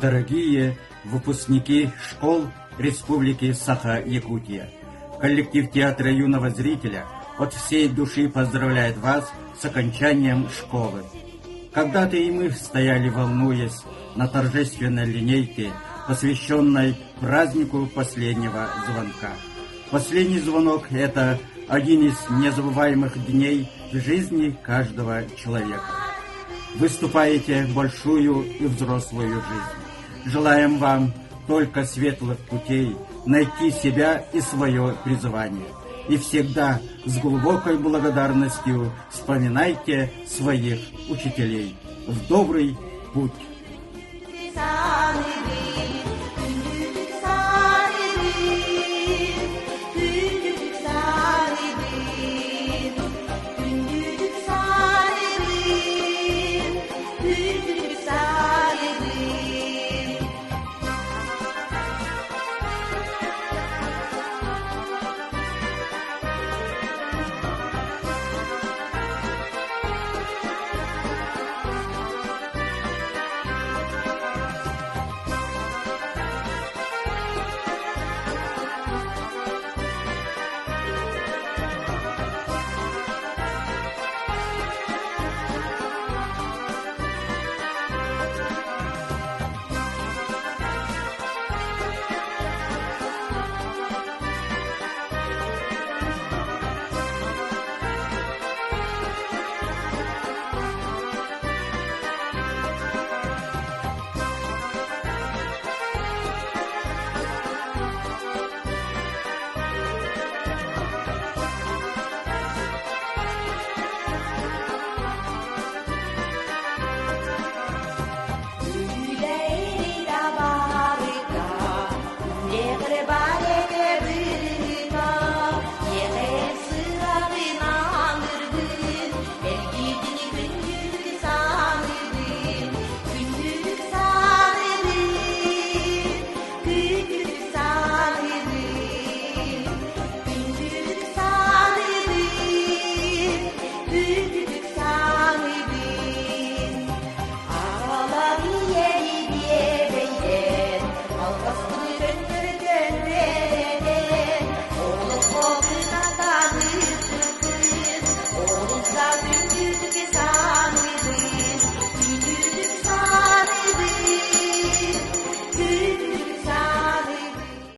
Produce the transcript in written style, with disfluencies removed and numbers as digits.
Дорогие выпускники школ Республики Саха-Якутия, коллектив театра юного зрителя от всей души поздравляет вас с окончанием школы. Когда-то и мы стояли, волнуясь, на торжественной линейке, посвященной празднику последнего звонка. Последний звонок – это один из незабываемых дней в жизни каждого человека. Вы вступаете в большую и взрослую жизнь. Желаем вам только светлых путей, найти себя и свое призвание. И всегда с глубокой благодарностью вспоминайте своих учителей. В добрый путь!